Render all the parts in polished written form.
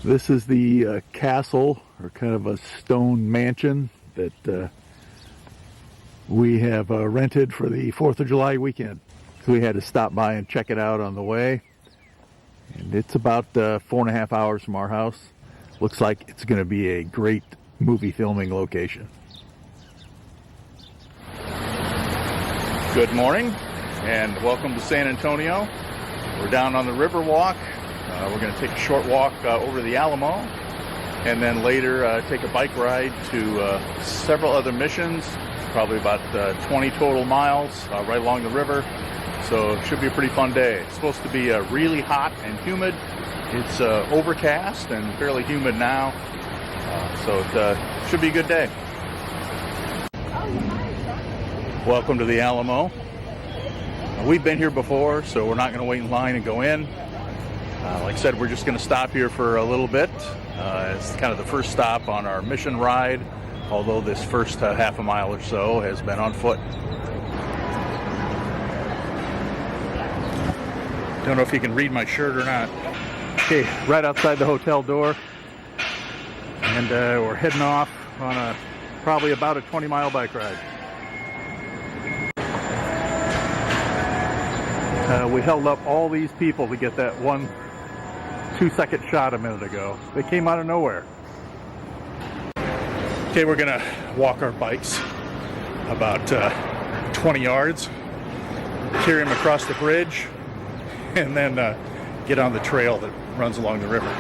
This is the castle, or kind of a stone mansion that we have rented for the 4th of July weekend. So we had to stop by and check it out on the way. And it's about 4.5 hours from our house. Looks like it's going to be a great movie filming location. Good morning and welcome to San Antonio. We're down on the Riverwalk. We're going to take a short walk over the Alamo and then later take a bike ride to several other missions, probably about 20 total miles right along the river. So it should be a pretty fun day. It's supposed to be really hot and humid. It's overcast and fairly humid now, so it should be a good day. Welcome to the Alamo. We've been here before, so we're not going to wait in line and go in. Like I said, we're just going to stop here for a little bit. It's kind of the first stop on our mission ride, although this first half a mile or so has been on foot. Don't know if you can read my shirt or not. Okay, right outside the hotel door, and we're heading off on probably about a 20-mile bike ride. We held up all these people to get that 2-second shot a minute ago. They came out of nowhere. Okay, we're gonna walk our bikes about 20 yards, carry them across the bridge, and then get on the trail that runs along the river.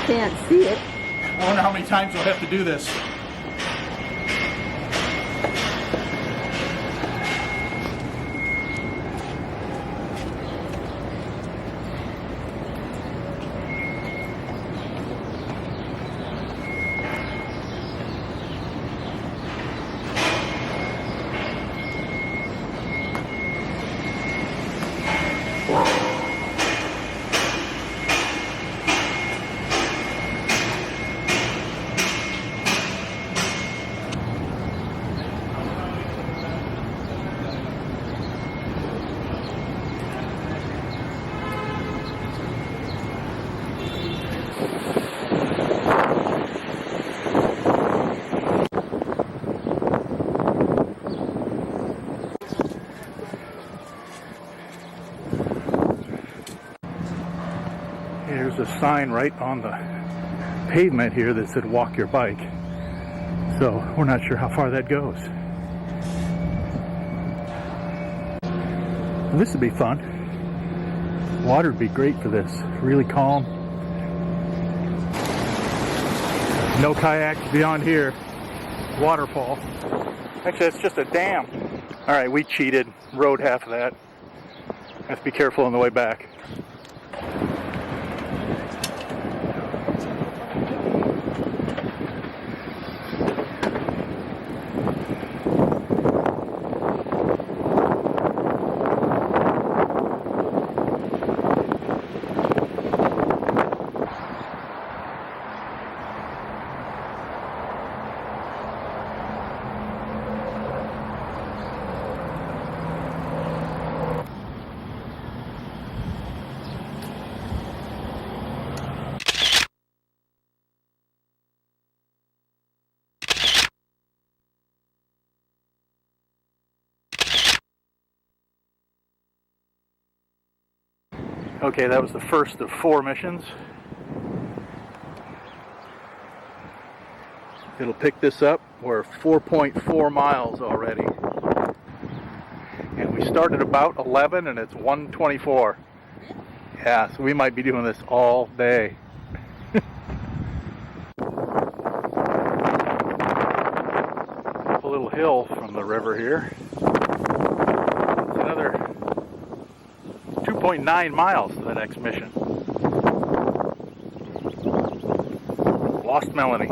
Can't see it. I wonder how many times we'll have to do this. There's a sign right on the pavement here that said walk your bike. So we're not sure how far that goes. And this would be fun. Water would be great for this. Really calm. No kayaks beyond here. Waterfall. Actually, it's just a dam. All right, we cheated. Rode half of that. Have to be careful on the way back. Okay, that was the first of 4 missions. It'll pick this up. We're 4.4 miles already. And we started about 11 and it's 1:24. Yeah, so we might be doing this all day. Up a little hill from the river here. It's another 2.9 miles to the next mission. Lost Melanie.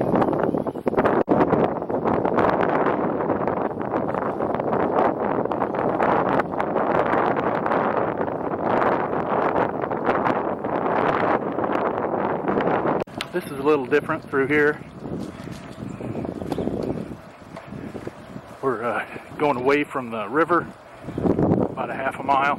This is a little different through here. We're going away from the river, about a half a mile.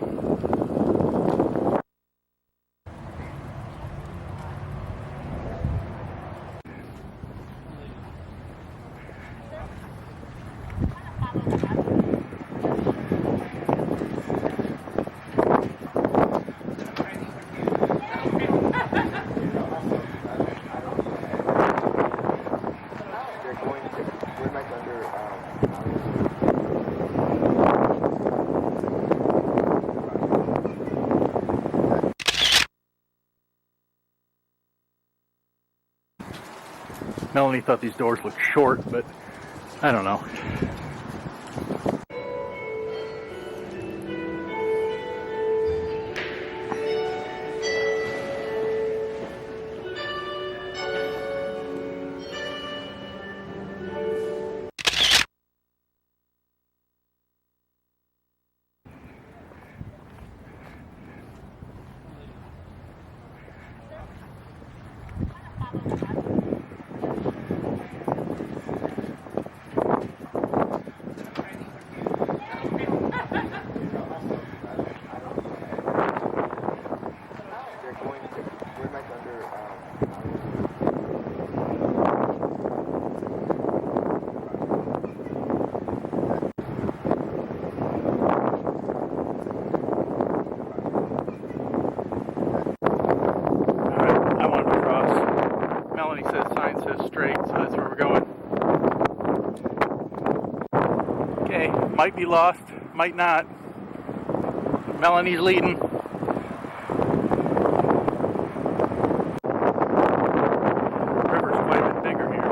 Melanie thought these doors looked short, but I don't know. Might be lost, might not. Melanie's leading. River's quite a bit bigger here.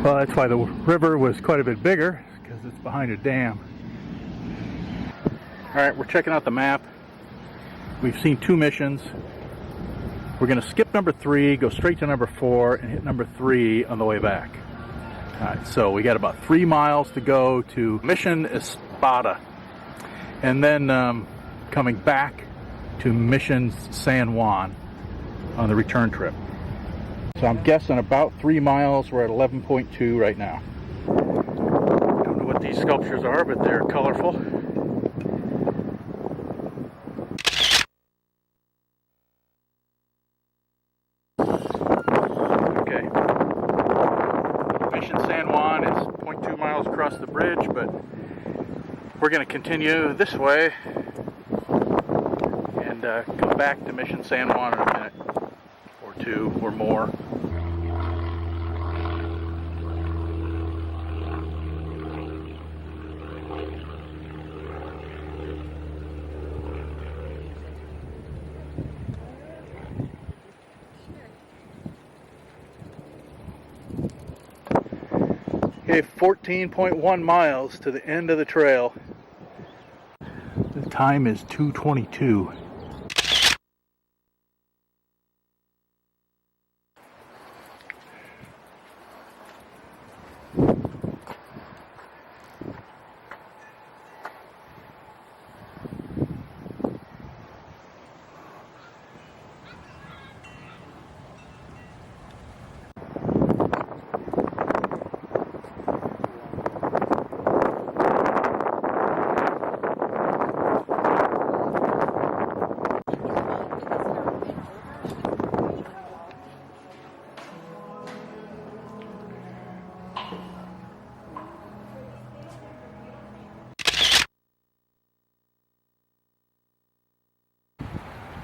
Well, that's why the river was quite a bit bigger, because it's behind a dam. Alright, we're checking out the map. We've seen 2 missions. We're going to skip number 3, go straight to number 4, and hit number 3 on the way back. Alright, so we got about 3 miles to go to Mission Espada. And then coming back to Mission San Juan on the return trip. So I'm guessing about 3 miles. We're at 11.2 right now. Don't know what these sculptures are, but they're colorful. Across the bridge, but we're going to continue this way and come back to Mission San Juan in a minute or 2 or more. Okay, 14.1 miles to the end of the trail. The time is 2:22.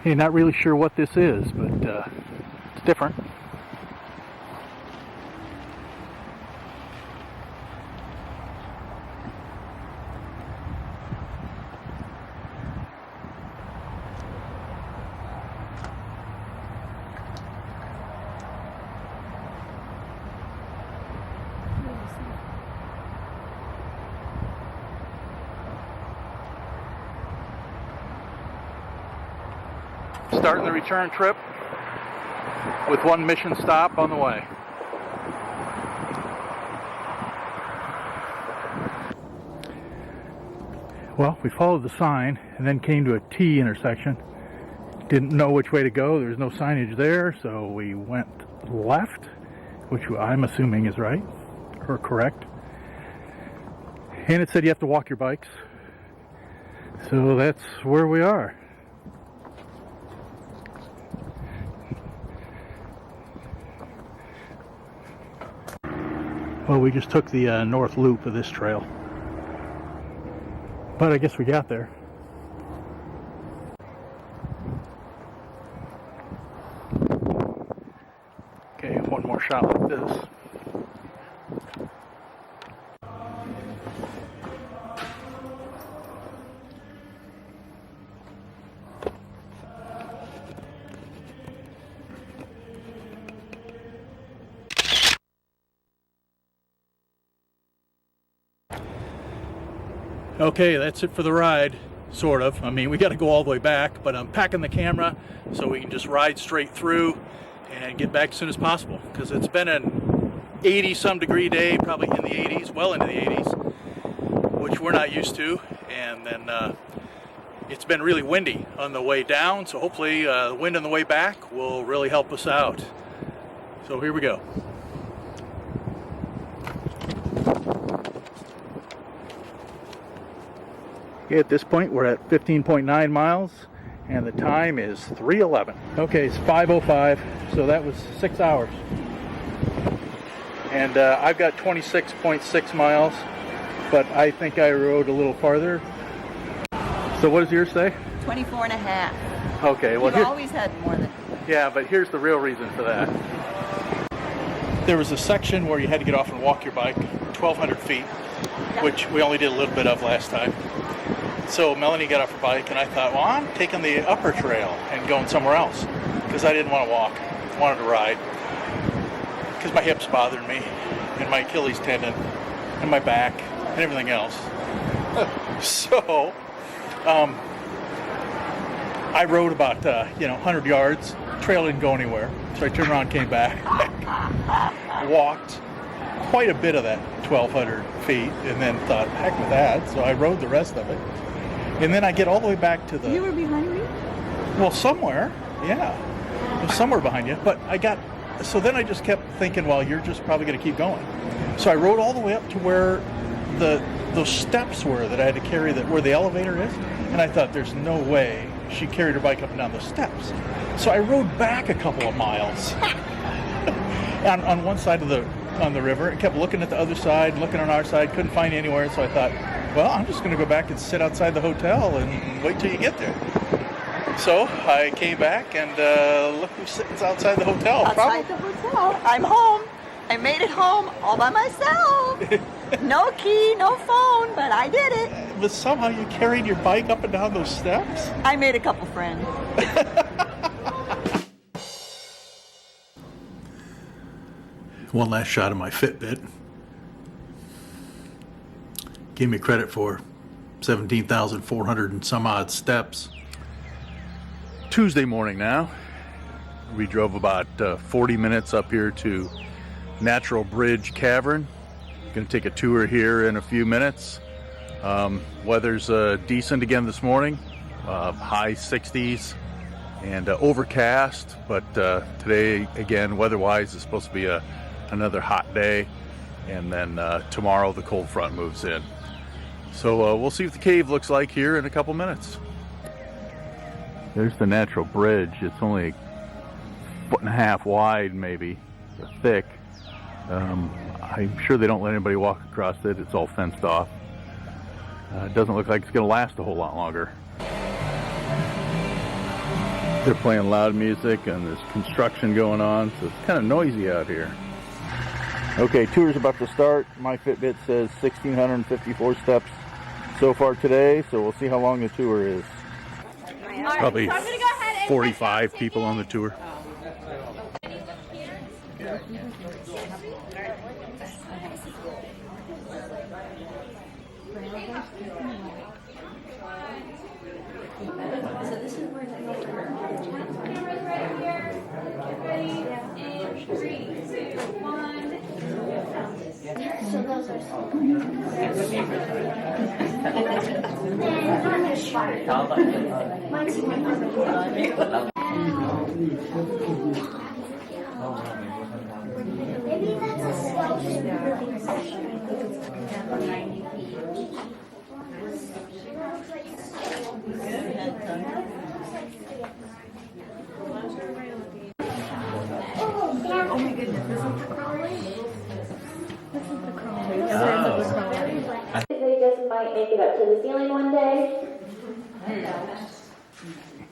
Hey, not really sure what this is, but it's different. Starting the return trip with one mission stop on the way. Well, we followed the sign and then came to a T intersection. Didn't know which way to go. There was no signage there, so we went left, which I'm assuming is right or correct. And it said you have to walk your bikes. So that's where we are. Well, we just took the north loop of this trail. But I guess we got there. Okay, one more shot like this. Okay, that's it for the ride, sort of. I mean, we got to go all the way back, but I'm packing the camera so we can just ride straight through and get back as soon as possible, because it's been an 80-some degree day, probably in the 80s, well into the 80s, which we're not used to. And then it's been really windy on the way down, so hopefully the wind on the way back will really help us out. So here we go. Okay, at this point we're at 15.9 miles and the time is 3:11. Okay, it's 5:05, so that was 6 hours. And I've got 26.6 miles, but I think I rode a little farther. So what does yours say? 24 and a half. Okay, well, You've always had more than. yeah, but here's the real reason for that. There was a section where you had to get off and walk your bike, 1,200 feet, which we only did a little bit of last time. So Melanie got off her bike, and I thought, well, I'm taking the upper trail and going somewhere else, because I didn't want to walk, wanted to ride, because my hips bothered me, and my Achilles tendon, and my back, and everything else. So I rode about 100 yards. Trail didn't go anywhere, so I turned around, came back, walked quite a bit of that 1,200 feet, and then thought, heck with that. So I rode the rest of it, and then I get all the way back to the. You were behind me? Well, somewhere, yeah, it was somewhere behind you. But I got. So then I just kept thinking, well, you're just probably going to keep going. So I rode all the way up to where those steps were that I had to carry, where the elevator is, and I thought, there's no way she carried her bike up and down those steps. So I rode back a couple of miles on one side of on the river. I kept looking at the other side, looking on our side, couldn't find anywhere. So I thought, well, I'm just going to go back and sit outside the hotel and wait till you get there. So I came back, and look who's sitting outside the hotel. Outside the hotel. I'm home. I made it home all by myself. No key, no phone, but I did it. But somehow you carried your bike up and down those steps? I made a couple friends. One last shot of my Fitbit. Gave me credit for 17,400 and some odd steps. Tuesday morning now. We drove about 40 minutes up here to Natural Bridge Cavern. Going to take a tour here in a few minutes. Weather's decent again this morning. High 60s and overcast, but today again weather-wise is supposed to be another hot day, and then tomorrow the cold front moves in. So we'll see what the cave looks like here in a couple minutes. There's the Natural Bridge. It's only a foot and a half wide, maybe, thick. I'm sure they don't let anybody walk across it. It's all fenced off. It doesn't look like it's going to last a whole lot longer. They're playing loud music and there's construction going on, so it's kind of noisy out here. Okay, tour's about to start. My Fitbit says 1,654 steps so far today, so we'll see how long the tour is. Probably 45 people on the tour. They just might make it up to the ceiling one day.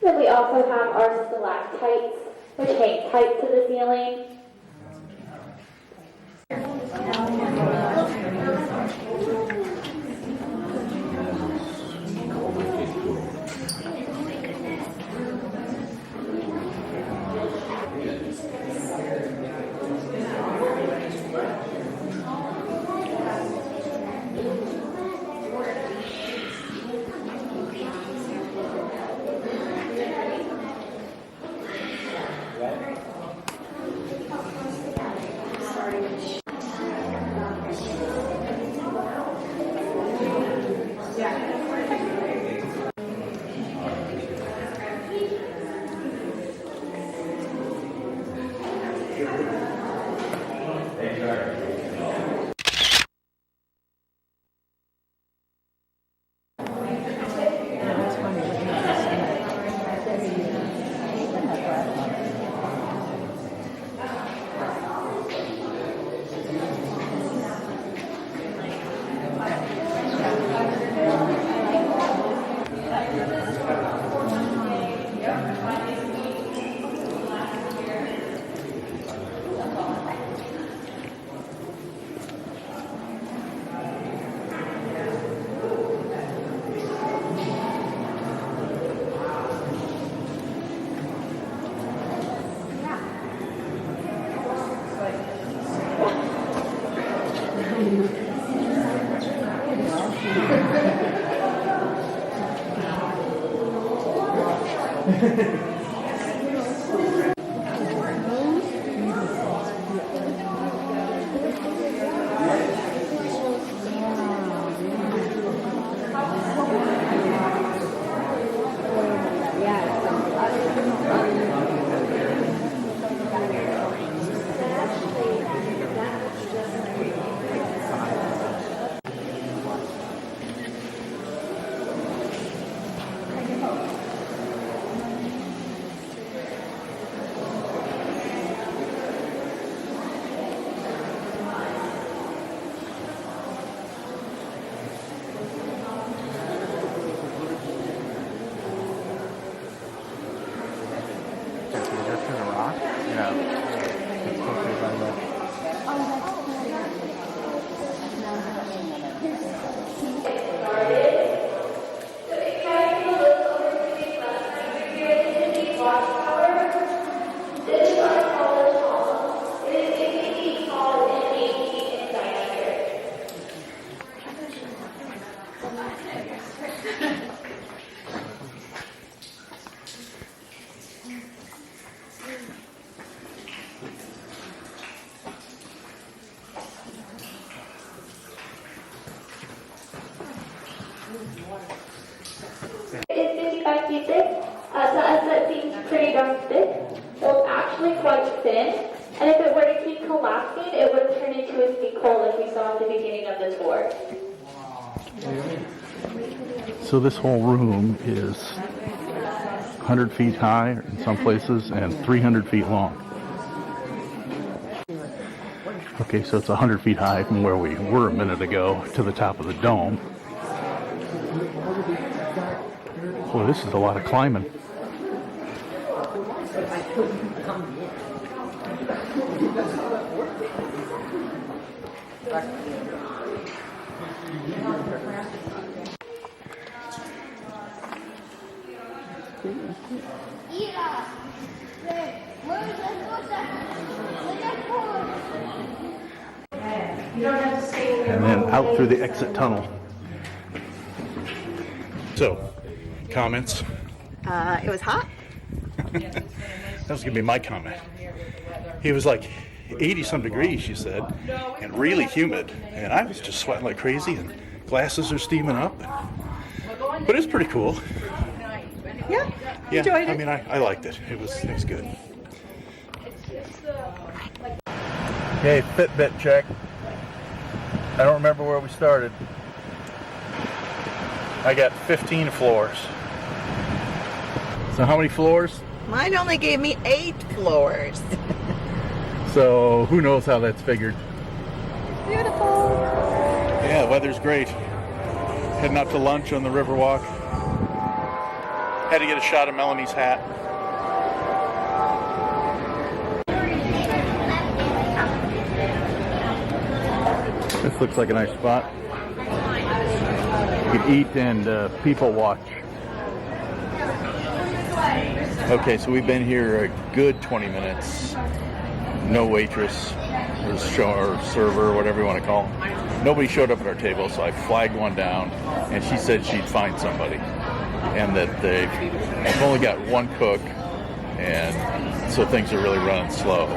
Then we also have our stalactites, which hang tight to the ceiling. It's 55 feet thick. To us that seems pretty darn thick. So it's actually quite thin. And if it were to keep collapsing, it would turn into a sinkhole like we saw at the beginning of the tour. So this whole room is 100 feet high in some places and 300 feet long. Okay, so it's 100 feet high from where we were a minute ago to the top of the dome. Boy, this is a lot of climbing. And then out through the exit tunnel. So, comments? It was hot. That was gonna be my comment. He was like, 80 some degrees, she said, and really humid. And I was just sweating like crazy, and glasses are steaming up. But it's pretty cool. Yeah, Yeah, enjoyed it. I mean, I liked it. It was good. Okay, Fitbit check. I don't remember where we started. I got 15 floors. So how many floors? Mine only gave me 8 floors. So who knows how that's figured. Beautiful. Yeah, the weather's great. Heading out to lunch on the Riverwalk. Had to get a shot of Melanie's hat. This looks like a nice spot. You can eat and people watch. Okay, so we've been here a good 20 minutes. No waitress or server, whatever you want to call them. Nobody showed up at our table, so I flagged one down, and she said she'd find somebody, and that they've only got one cook, and so things are really running slow.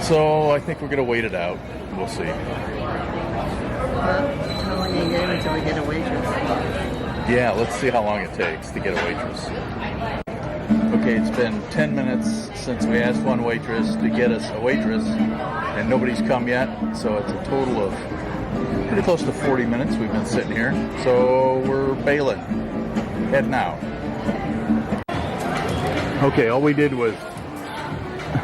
So I think we're going to wait it out. We'll see. How long are you getting until we get a waitress? Yeah, let's see how long it takes to get a waitress. Okay, it's been 10 minutes since we asked one waitress to get us a waitress, and nobody's come yet, so it's a total of pretty close to 40 minutes we've been sitting here. So we're bailing, heading out. Okay, all we did was,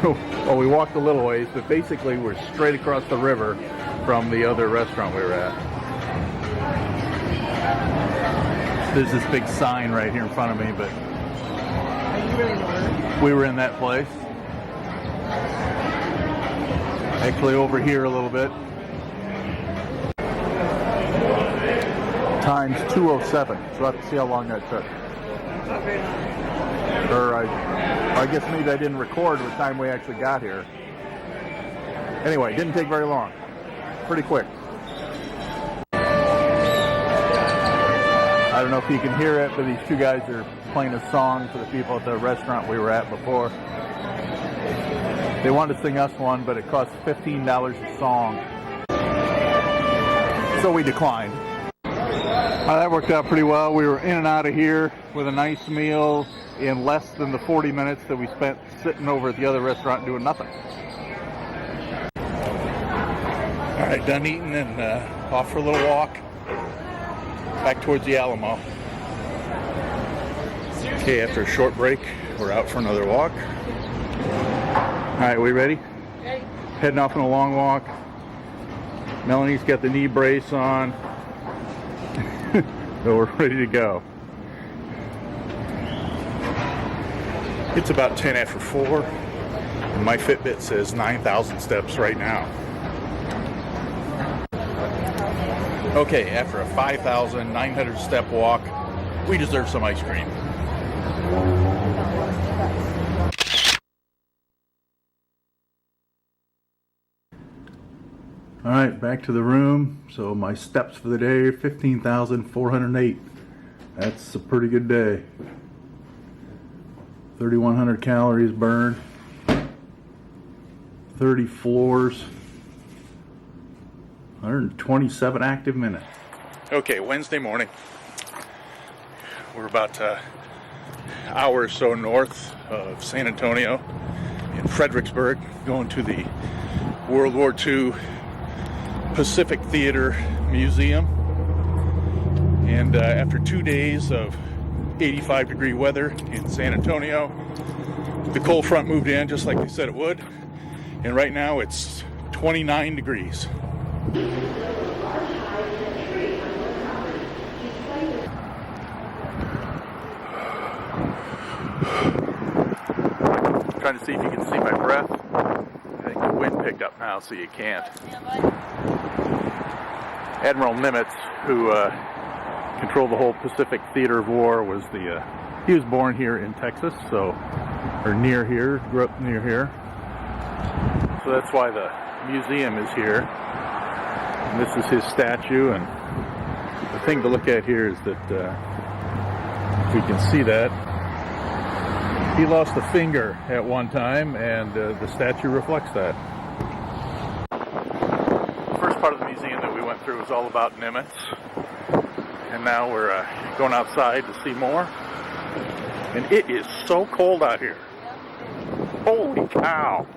well, we walked a little ways, but basically we're straight across the river from the other restaurant we were at. There's this big sign right here in front of me, but we were in that place. Actually over here a little bit. Times 2:07. So we'll have to see how long that took. Or I guess maybe I didn't record the time we actually got here. Anyway, it didn't take very long. Pretty quick. I don't know if you can hear it, but these two guys are playing a song for the people at the restaurant we were at before. They wanted to sing us one, but it cost $15 a song. So we declined. That worked out pretty well. We were in and out of here with a nice meal in less than the 40 minutes that we spent sitting over at the other restaurant doing nothing. All right, done eating and off for a little walk back towards the Alamo. Okay, after a short break, we're out for another walk. All right, we ready? Ready. Heading off on a long walk. Melanie's got the knee brace on. So we're ready to go. It's about 10 after 4, and my Fitbit says 9,000 steps right now. Okay, after a 5,900 step walk, we deserve some ice cream. All right, back to the room. So my steps for the day, 15,408. That's a pretty good day. 3,100 calories burned. 30 floors. 127 active minutes. Okay, Wednesday morning. We're about an hour or so north of San Antonio in Fredericksburg, going to the World War II Pacific Theater Museum. And after 2 days of 85-degree weather in San Antonio, the cold front moved in just like they said it would. And right now it's 29 degrees. Trying to see if you can see my breath. I think the wind picked up now, so you can't. Admiral Nimitz, who controlled the whole Pacific Theater of War, was he was born here in Texas, or near here, grew up near here. So that's why the museum is here. And this is his statue, and the thing to look at here is that if we can see that, he lost a finger at one time, and the statue reflects that. first part of the museum that we went through was all about Mammoths. And now we're going outside to see more. And it is so cold out here. Holy cow!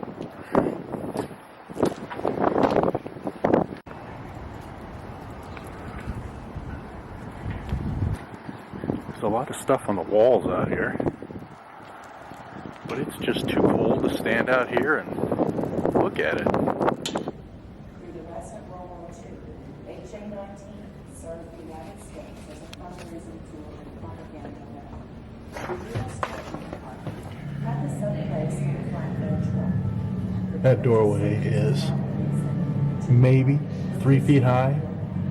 There's a lot of stuff on the walls out here. But it's just too cold to stand out here and look at it. Through the rest of World War II, HA-19 served the United States as a fundraising tool and propaganda weapon. The U.S. Treasury Department had this in place in the Flatbed War. That doorway is maybe 3 feet high,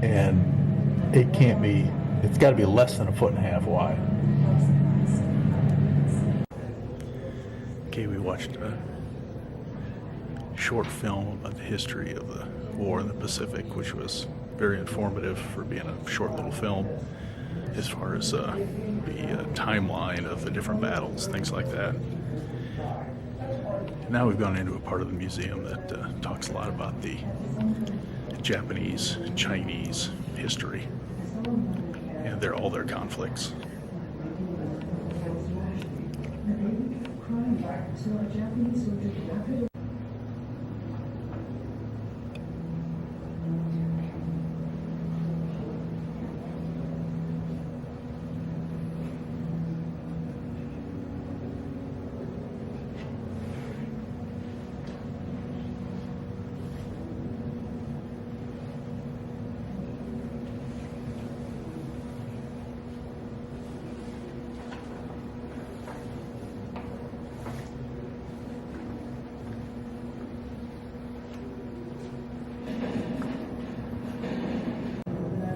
and it can't be, it's got to be less than 1.5 feet wide. Okay, we watched a short film about the history of the war in the Pacific, which was very informative for being a short little film as far as the timeline of the different battles, things like that. Now we've gone into a part of the museum that talks a lot about the Japanese, Chinese history and all their conflicts.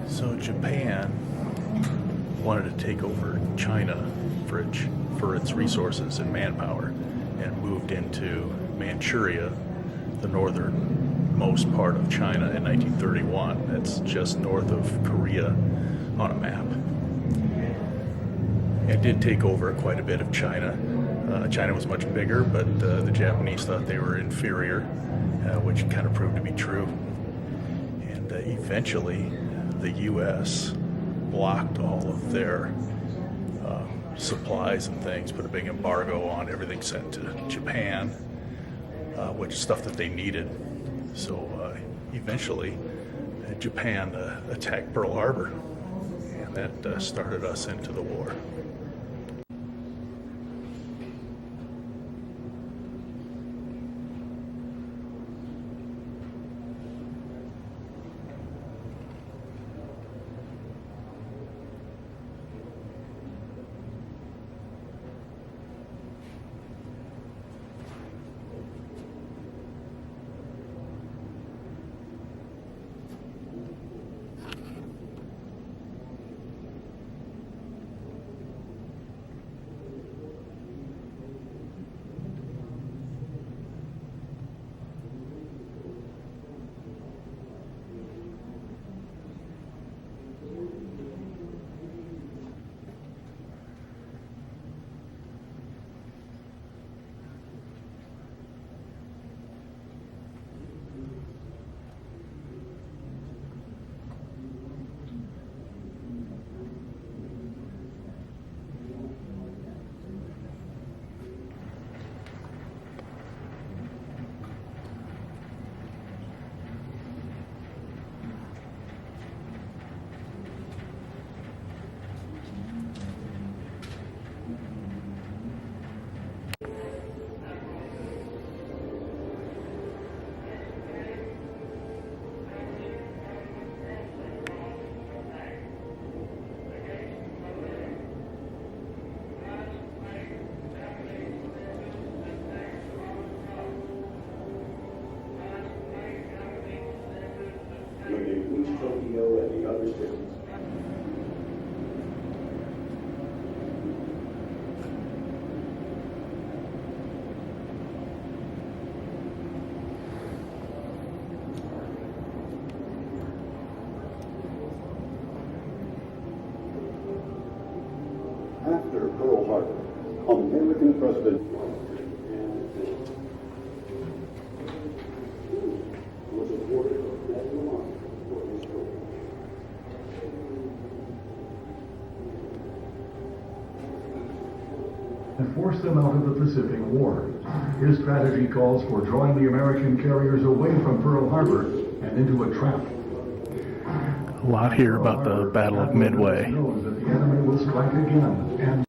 So Japan wanted to take over China for its resources and manpower, and moved into Manchuria, the northernmost part of China, in 1931. That's just north of Korea on a map. It did take over quite a bit of China. China was much bigger, but the Japanese thought they were inferior, which kind of proved to be true. And eventually, the U.S. blocked all of their supplies and things, put a big embargo on everything sent to Japan, which is stuff that they needed. So eventually, Japan attacked Pearl Harbor, and that started us into the war. Tokyo and the other cities. After Pearl Harbor, American President was awarded a Medal of Honor. force them out of the Pacific War. His strategy calls for drawing the American carriers away from Pearl Harbor and into a trap. A lot here about the Battle of Midway. Knows that the enemy will strike again, and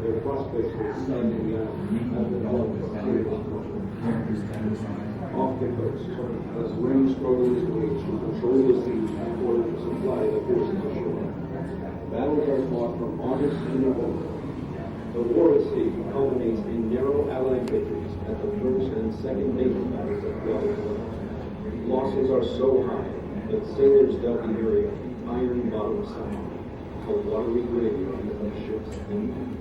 Their prospects for standing down have developed off the coast, as wind struggles wage to control the sea in order to supply the forces ashore. Battles are fought from August to November. The war at sea culminates in narrow Allied victories at the first and second naval battles of WWII. Losses are so high that sailors dub the area Iron Bottom Sound, a watery graveyard of ships and men.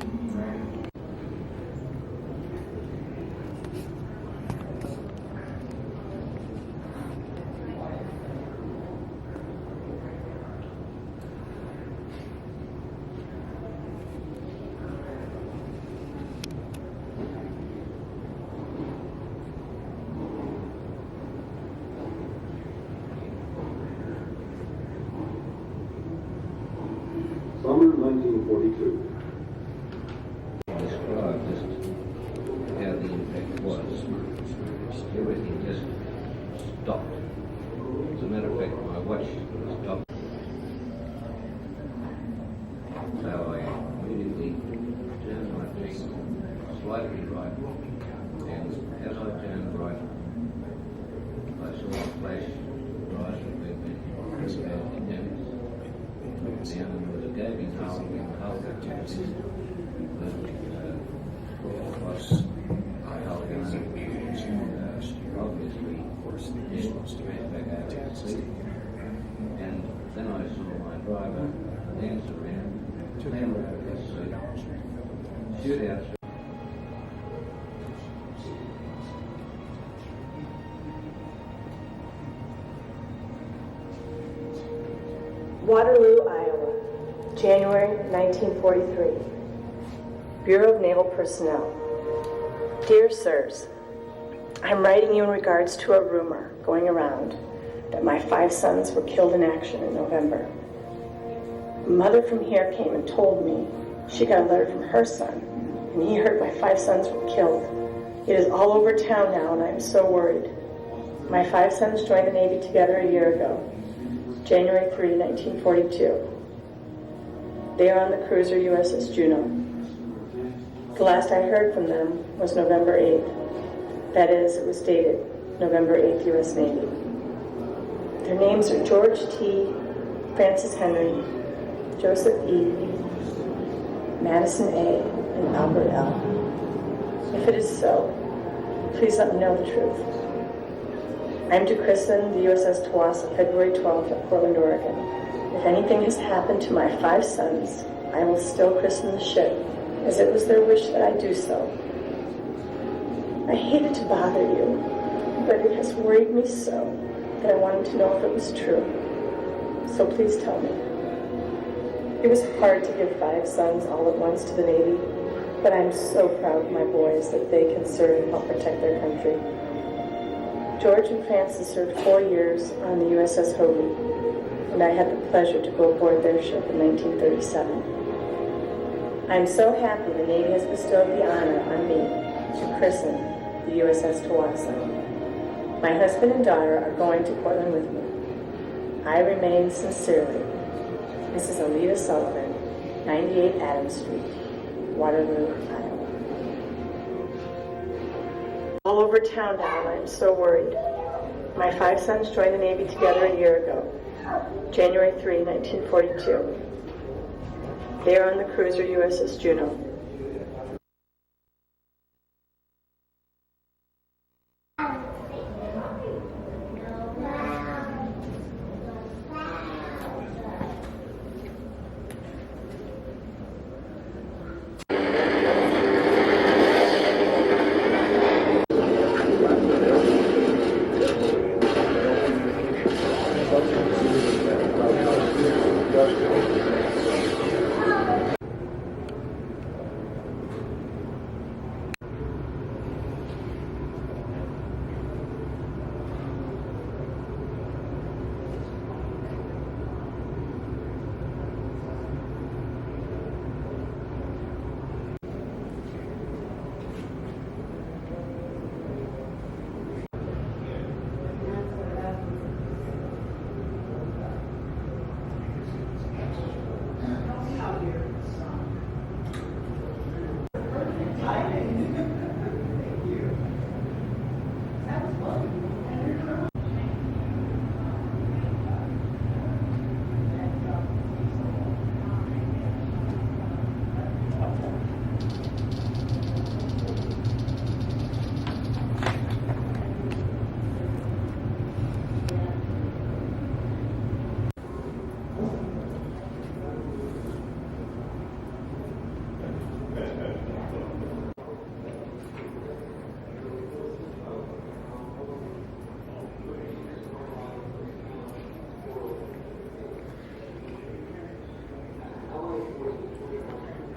Summer 1942. Describe just how the impact was. Everything just stopped. As a matter of fact, my watch stopped. So I immediately turned my feet slightly right, and as I turned right, I saw a flash rise from the Kenneys. Down, and there was a gaping hole in the hull. Obviously, back out to sea. And then I saw my driver dance around, clamber out of his seat, shoot out. Waterloo, Iowa, January 1943. Bureau of Naval Personnel. Dear Sirs, I'm writing you in regards to a rumor going around that my 5 sons were killed in action in November. A mother from here came and told me she got a letter from her son, and he heard my 5 sons were killed. It is all over town now, and I am so worried. My 5 sons joined the Navy together a year ago. January 3, 1942. They are on the cruiser USS Juno. The last I heard from them was November 8th. That is, it was dated November 8th, U.S. Navy. Their names are George T., Francis Henry, Joseph E., Madison A., and Albert L. If it is so, please let me know the truth. I am to christen the USS Tuwasa February 12th at Portland, Oregon. If anything has happened to my 5 sons, I will still christen the ship, as it was their wish that I do so. I hated to bother you, but it has worried me so that I wanted to know if it was true. So please tell me. It was hard to give 5 sons all at once to the Navy, but I'm so proud of my boys that they can serve and help protect their country. George and Francis served 4 years on the USS Hoby, and I had the pleasure to go aboard their ship in 1937. I am so happy the Navy has bestowed the honor on me to christen the USS Tuwasa. My husband and daughter are going to Portland with me. I remain sincerely, Mrs. Alita Sullivan, 98 Adams Street, Waterloo, Iowa. All over town now, and I'm so worried. My 5 sons joined the Navy together a year ago, January 3, 1942. They are on the cruiser USS Juno.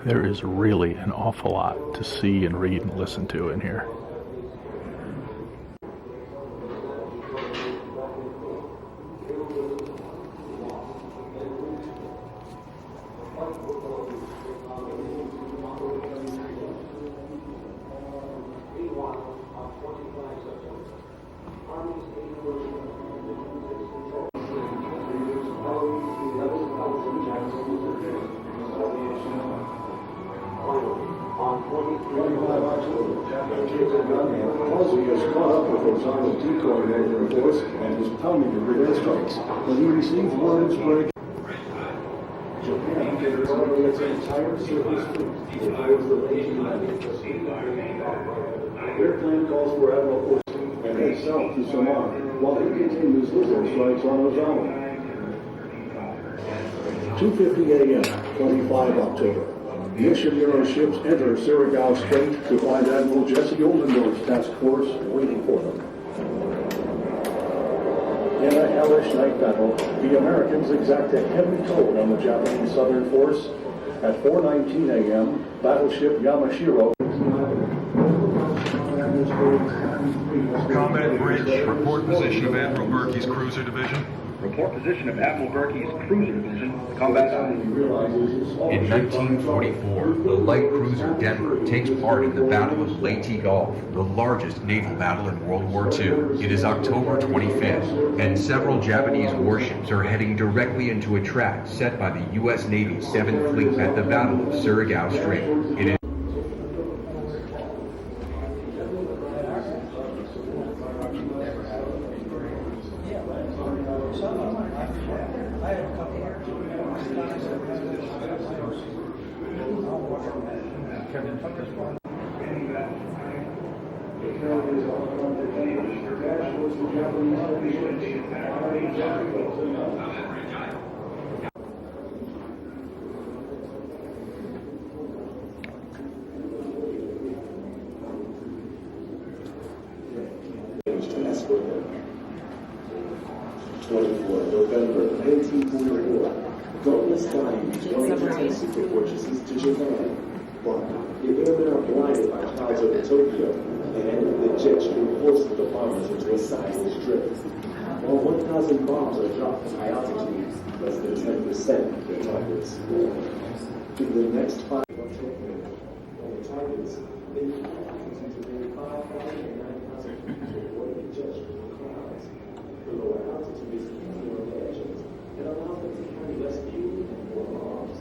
There is really an awful lot to see and read and listen to in here. When he received word of break, Japan figures over its entire surface fleet towards the late United. Their plan calls for Admiral Force and heads south to Samar, while he continues his airstrikes on Ozawa. 2:50 a.m., 25 October. Missionary ships enter Surigao Strait to find Admiral Jesse Oldendorf's task force waiting for them. In a hellish night battle, the Americans exact a heavy toll on the Japanese Southern Force. At 4:19 a.m., battleship Yamashiro. Combat bridge, report position of Admiral Berkey's cruiser division. Report position of Admiral Berkey's cruiser division. Combat on. In 1944, the light cruiser Denver takes part in the Battle of Leyte Gulf, the largest naval battle in World War II. It is October 25th, and several Japanese warships are heading directly into a trap set by the U.S. Navy's 7th Fleet at the Battle of Surigao Strait. It is November 1944, Douglas flying 20 secret purchases to Japan. But the airmen are blinded by clouds over Tokyo, and the jet stream forces the bombers into a seismic drift. While 1,000 bombs are dropped at high altitudes, less than 10% of their targets. In the next 5 months, on the targets, they continue to bring 5,000 and 9,000 people to avoid the jet stream clouds. The lower altitude is easier on the edges and allows them to carry less fuel and more bombs.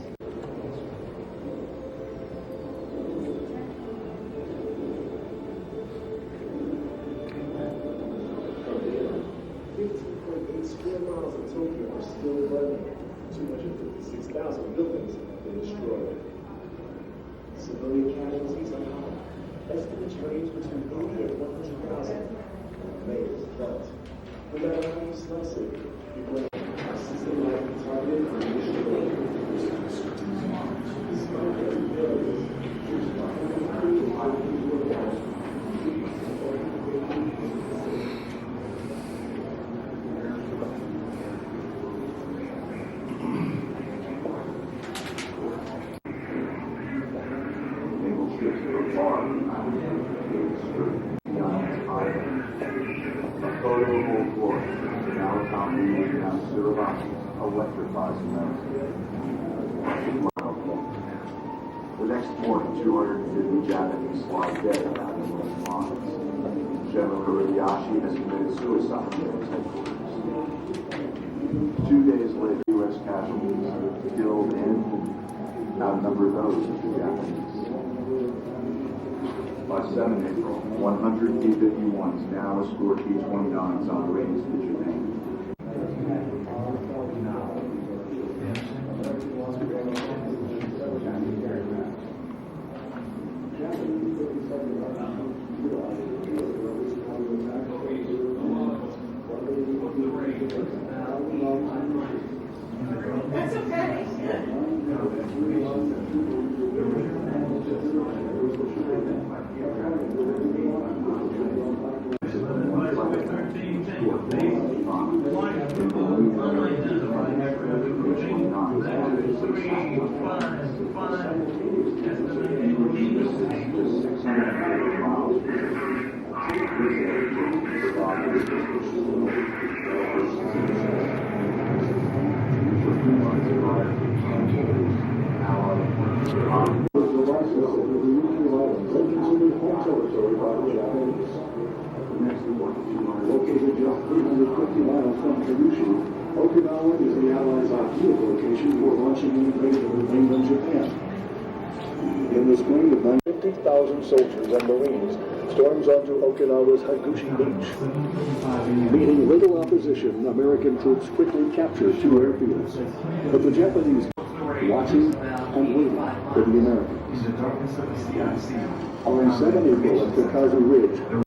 From there, 15.8 square miles of Tokyo are still burning. 256,000 buildings have been destroyed. Civilian casualties are high. Estimates range between 80 and 100,000. May is felt. No matter how you slice it, you bring a systematic targeted and initial despite their failures, there's nothing to do how you do it now. The next morning, 250 Japanese lie dead in Admiral's lines. General Hideyoshi has committed suicide at his headquarters. 2 days later, U.S. casualties killed and outnumber those of the Japanese. By 7 April, 100 P-51s now escort P-29s on raids to Japan. That's okay. Located just 350 miles from Kyushu, Okinawa is the Allies' ideal location for launching an invasion of mainland Japan. In the spring of 50,000 soldiers and Marines storms onto Okinawa's Hagushi Beach. Meeting little opposition, American troops quickly capture 2 airfields. But the Japanese watching and waiting for the Americans. On 7 April at Kakazu Ridge,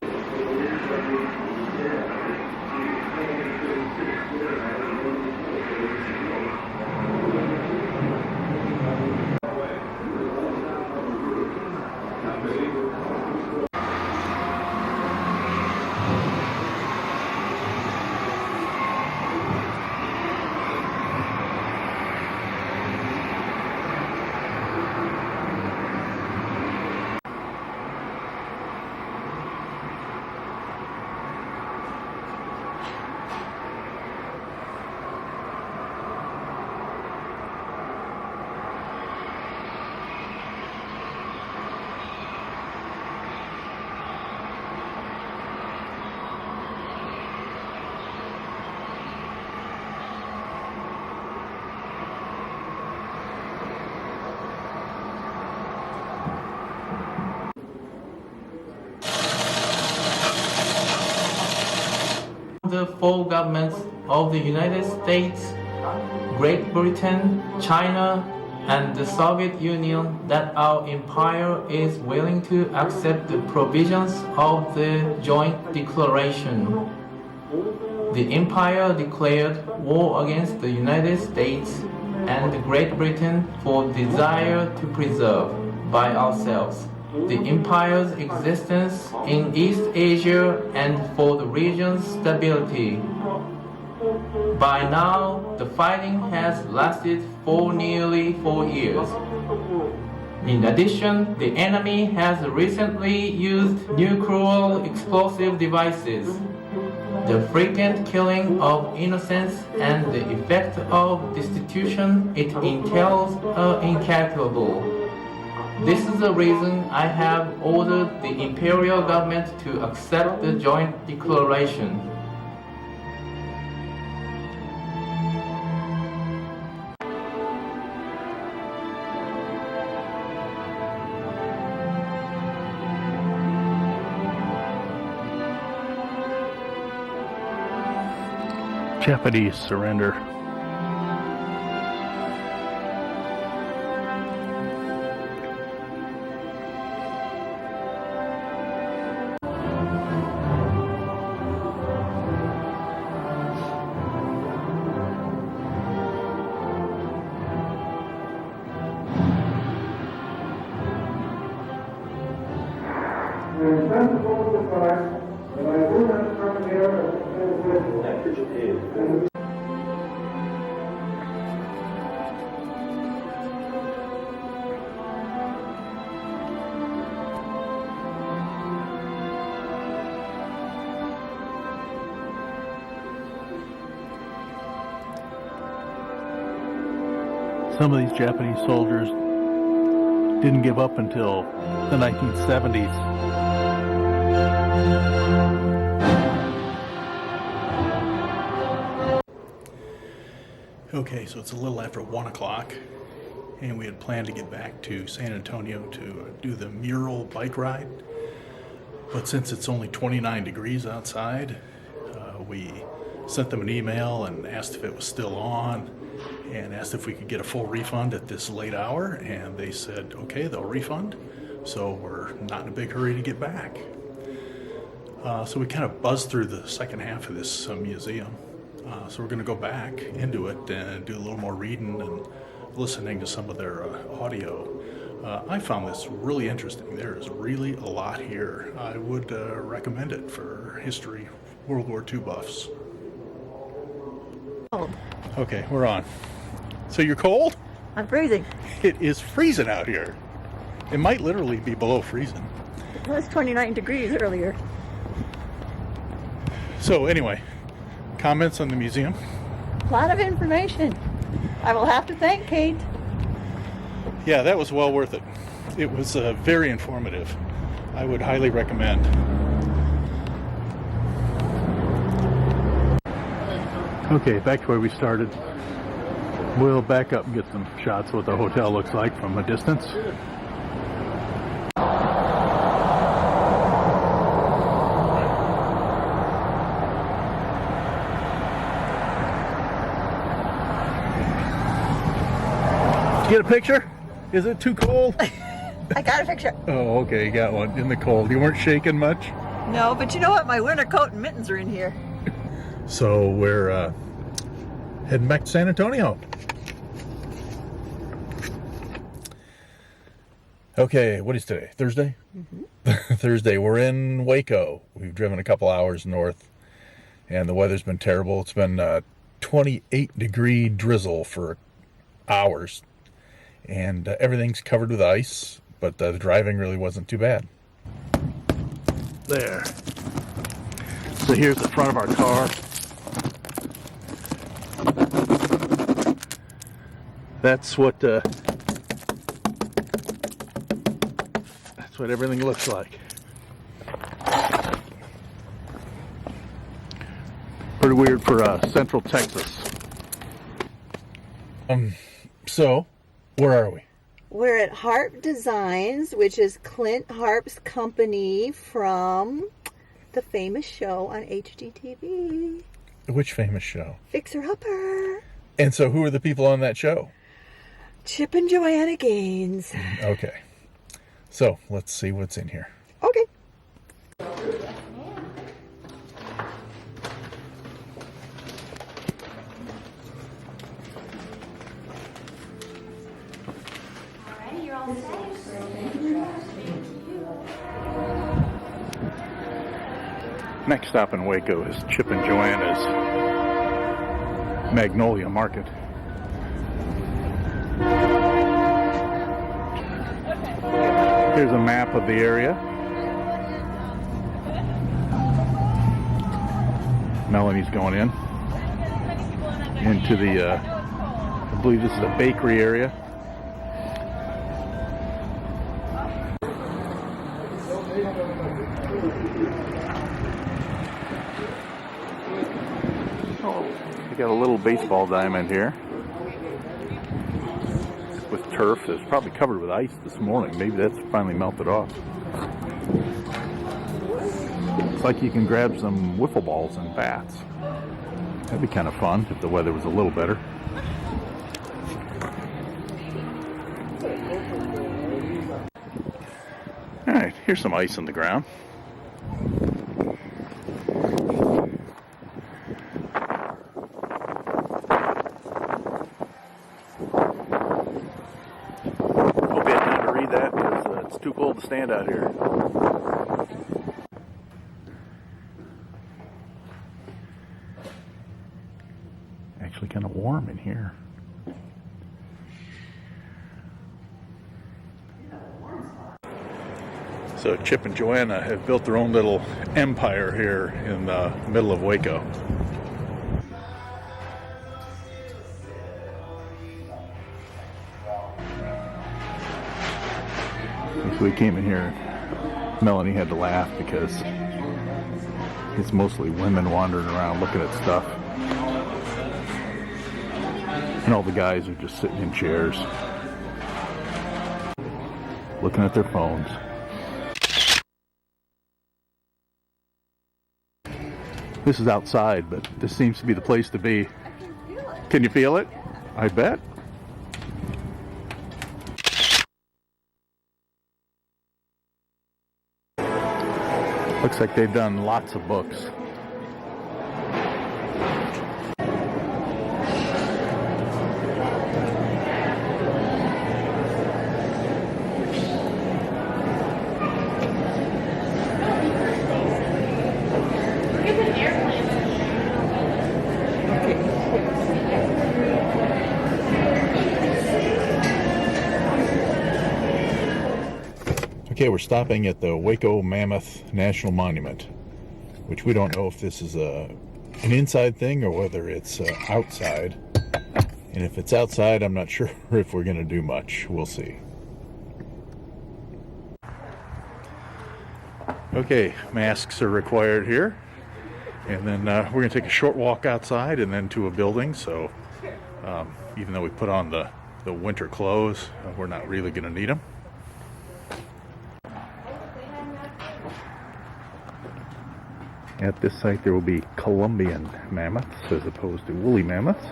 the 4 governments of the United States, Great Britain, China, and the Soviet Union that our empire is willing to accept the provisions of the joint declaration. The empire declared war against the United States and Great Britain for desire to preserve by ourselves the empire's existence in East Asia and for the region's stability. By now, the fighting has lasted for nearly 4 years. In addition, the enemy has recently used new cruel explosive devices. The frequent killing of innocents and the effect of destitution it entails are incalculable. This is the reason I have ordered the imperial government to accept the joint declaration. Japanese surrender. Some of these Japanese soldiers didn't give up until the 1970s. Okay, so it's a little after 1 o'clock, and we had planned to get back to San Antonio to do the mural bike ride. But since it's only 29 degrees outside, we sent them an email and asked if it was still on, and asked if we could get a full refund at this late hour, and they said, okay, they'll refund. So we're not in a big hurry to get back. So we kind of buzzed through the second half of this museum. So we're going to go back into it and do a little more reading and listening to some of their audio. I found this really interesting. There is really a lot here. I would recommend it for history, World War II buffs. Okay, we're on. So you're cold? I'm freezing. It is freezing out here. It might literally be below freezing. It was 29 degrees earlier. So anyway, comments on the museum? A lot of information. I will have to thank Kate. Yeah, that was well worth it. It was very informative. I would highly recommend. Okay, back to where we started. We'll back up and get some shots of what the hotel looks like from a distance. Did you get a picture? Is it too cold? I got a picture. Oh, okay, you got one in the cold. You weren't shaking much? No, but you know what? My winter coat and mittens are in here. So we're heading back to San Antonio. Okay, what is today? Thursday? Mm-hmm. Thursday. We're in Waco. We've driven a couple hours north, and the weather's been terrible. It's been 28-degree drizzle for hours, and everything's covered with ice, but the driving really wasn't too bad. There. So here's the front of our car. That's what everything looks like. Pretty weird for Central Texas. So where are we? We're at Harp Designs, which is Clint Harp's company from the famous show on HGTV. Which famous show? Fixer Upper. And so who are the people on that show? Chip and Joanna Gaines. Okay. So let's see what's in here. Okay. Alrighty, you're all set. Next stop in Waco is Chip and Joanna's Magnolia Market. Here's a map of the area. Melanie's going into the, I believe this is a bakery area. Oh, we got a little baseball diamond here with turf. It's probably covered with ice this morning. Maybe that's finally melted off. It's like you can grab some wiffle balls and bats. That'd be kind of fun if the weather was a little better. All right, here's some ice on the ground. Hope you had time to read that because it's too cold to stand out here. Actually kind of warm in here. So Chip and Joanna have built their own little empire here in the middle of Waco. So we came in here, Melanie had to laugh because it's mostly women wandering around looking at stuff. And all the guys are just sitting in chairs, looking at their phones. This is outside, but this seems to be the place to be. Can you feel it? I bet. Looks like they've done lots of books. Okay, we're stopping at the Waco Mammoth National Monument, which we don't know if this is an inside thing or whether it's outside. And if it's outside, I'm not sure if we're going to do much. We'll see. Okay, masks are required here. And then we're going to take a short walk outside and then to a building. So even though we put on the winter clothes, we're not really going to need them. At this site there will be Colombian mammoths as opposed to woolly mammoths.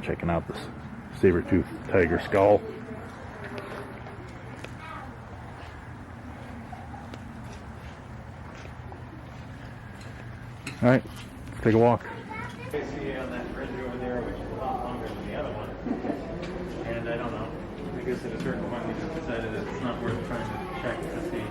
Checking out this saber-toothed tiger skull. Alright, let's take a walk. On that bridge over there, which is a lot longer than the other one. And I don't know. I guess at a certain point we just decided that it's not worth trying to check to see.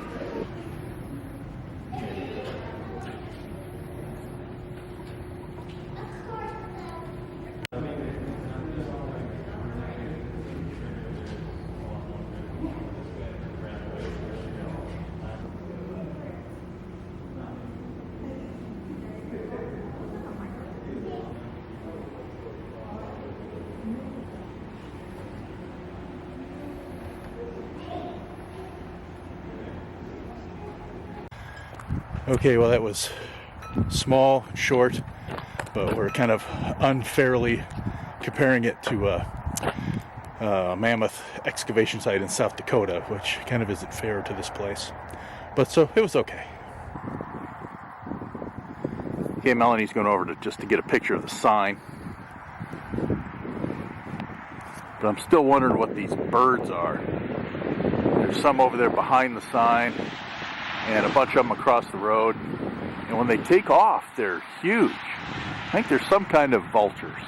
Okay, well that was small, short, but we're kind of unfairly comparing it to a mammoth excavation site in South Dakota, which kind of isn't fair to this place. But so it was okay. Okay, Melanie's going over just to get a picture of the sign. But I'm still wondering what these birds are. There's some over there behind the sign, and a bunch of them across the road. And when they take off, they're huge. I think there's some kind of vultures.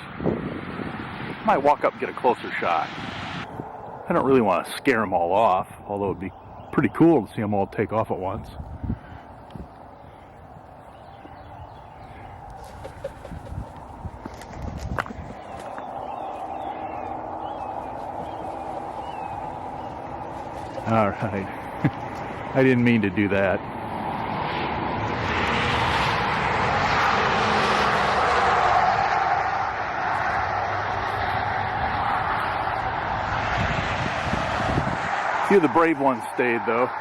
Might walk up and get a closer shot. I don't really want to scare them all off, although it'd be pretty cool to see them all take off at once. All right. I didn't mean to do that. A few of the brave ones stayed, though.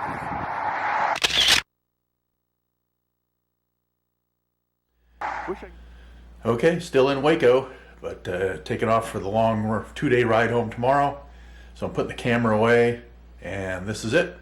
Okay, still in Waco, but taking off for the long 2-day ride home tomorrow. So I'm putting the camera away, and this is it.